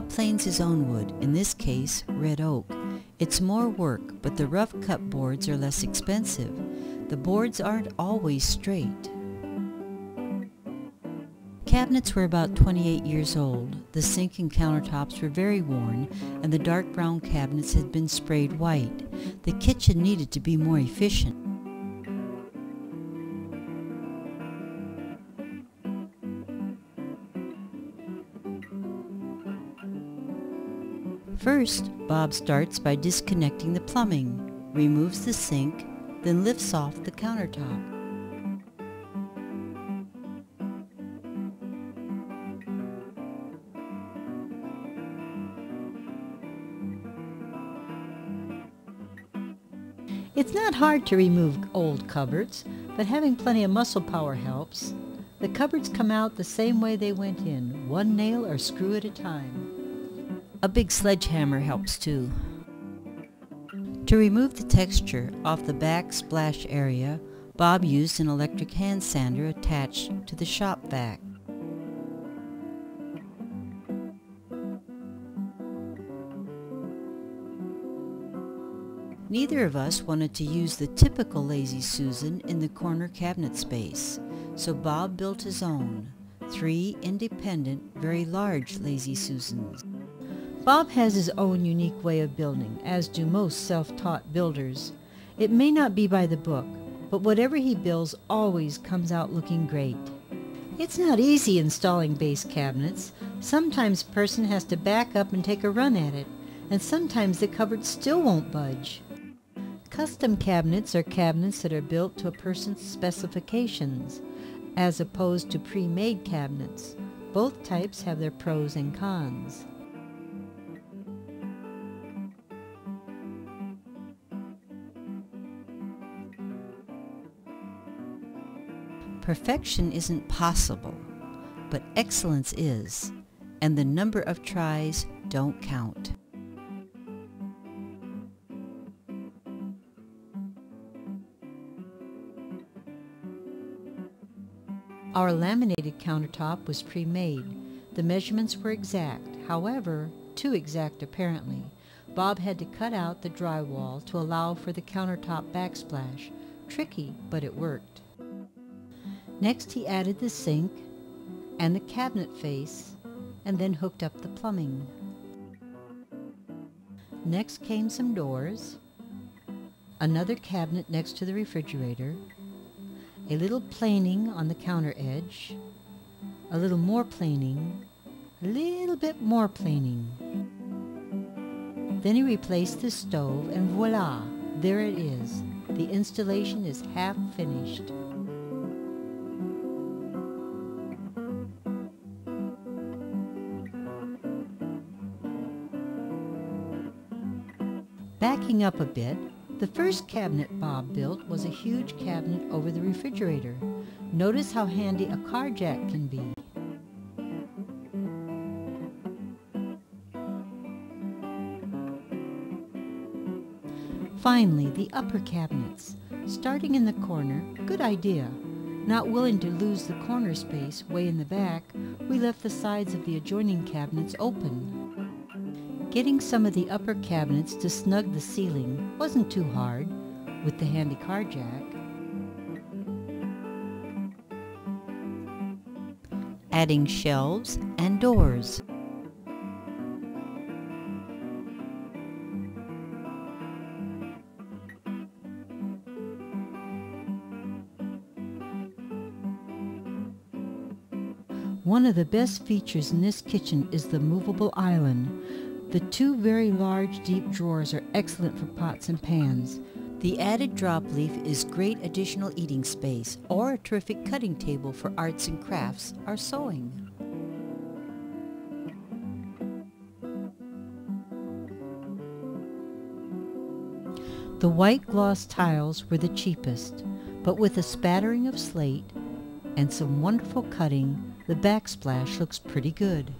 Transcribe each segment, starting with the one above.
Bob planes his own wood, in this case red oak. It's more work, but the rough cut boards are less expensive. The boards aren't always straight. Cabinets were about 28 years old. The sink and countertops were very worn, and the dark brown cabinets had been sprayed white. The kitchen needed to be more efficient. First, Bob starts by disconnecting the plumbing, removes the sink, then lifts off the countertop. It's not hard to remove old cupboards, but having plenty of muscle power helps. The cupboards come out the same way they went in, one nail or screw at a time. A big sledgehammer helps too. To remove the texture off the backsplash area, Bob used an electric hand sander attached to the shop vac. Neither of us wanted to use the typical Lazy Susan in the corner cabinet space, so Bob built his own, 3 independent, very large Lazy Susans. Bob has his own unique way of building, as do most self-taught builders. It may not be by the book, but whatever he builds always comes out looking great. It's not easy installing base cabinets. Sometimes a person has to back up and take a run at it, and sometimes the cupboard still won't budge. Custom cabinets are cabinets that are built to a person's specifications, as opposed to pre-made cabinets. Both types have their pros and cons. Perfection isn't possible, but excellence is, and the number of tries don't count. Our laminated countertop was pre-made. The measurements were exact, however, too exact apparently. Bob had to cut out the drywall to allow for the countertop backsplash. Tricky, but it worked. Next he added the sink and the cabinet face, and then hooked up the plumbing. Next came some doors, another cabinet next to the refrigerator, a little planing on the counter edge, a little more planing, a little bit more planing. Then he replaced the stove, and voila, there it is. The installation is half finished. Backing up a bit, the first cabinet Bob built was a huge cabinet over the refrigerator. Notice how handy a car jack can be. Finally, the upper cabinets. Starting in the corner, good idea. Not willing to lose the corner space way in the back, we left the sides of the adjoining cabinets open. Getting some of the upper cabinets to snug the ceiling wasn't too hard with the handy car jack. Adding shelves and doors. One of the best features in this kitchen is the movable island. The 2 very large deep drawers are excellent for pots and pans. The added drop leaf is great additional eating space, or a terrific cutting table for arts and crafts or sewing. The white gloss tiles were the cheapest, but with a spattering of slate and some wonderful cutting, the backsplash looks pretty good.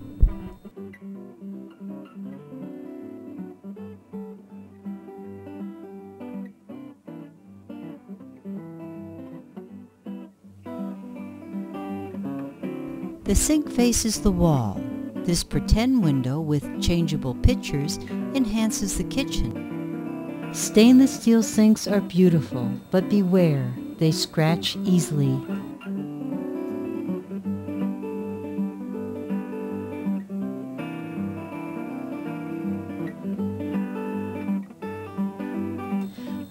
The sink faces the wall. This pretend window with changeable pictures enhances the kitchen. Stainless steel sinks are beautiful, but beware, they scratch easily.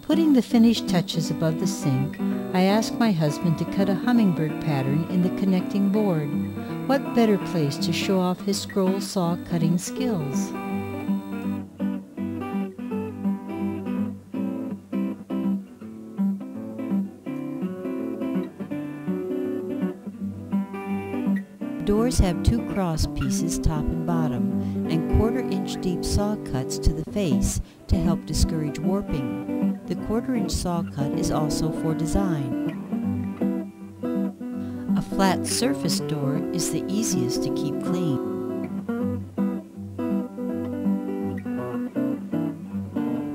Putting the finished touches above the sink, I asked my husband to cut a hummingbird pattern in the connecting board. What better place to show off his scroll saw cutting skills? Doors have two cross pieces, top and bottom, and 1/4-inch deep saw cuts to the face to help discourage warping. The 1/4-inch saw cut is also for design. A flat surface door is the easiest to keep clean.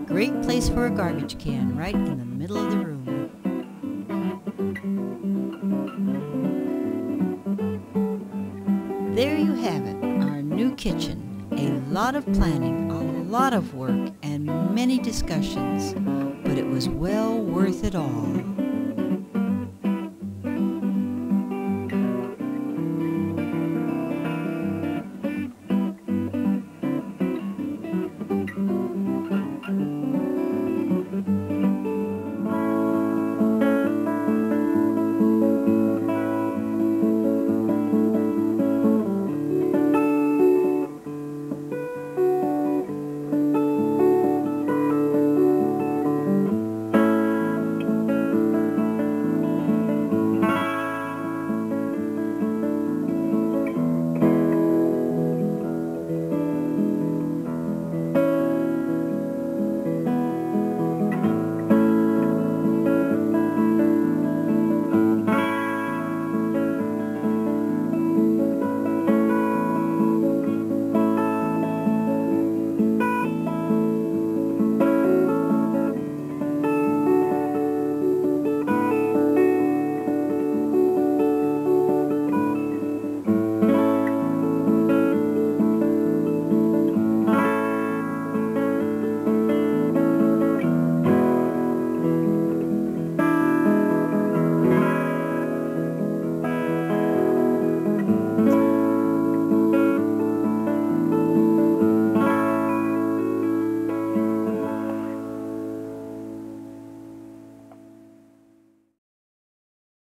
Great place for a garbage can right in the middle of the room. There you have it, our new kitchen. A lot of planning, a lot of work, and many discussions, but it was well worth it all.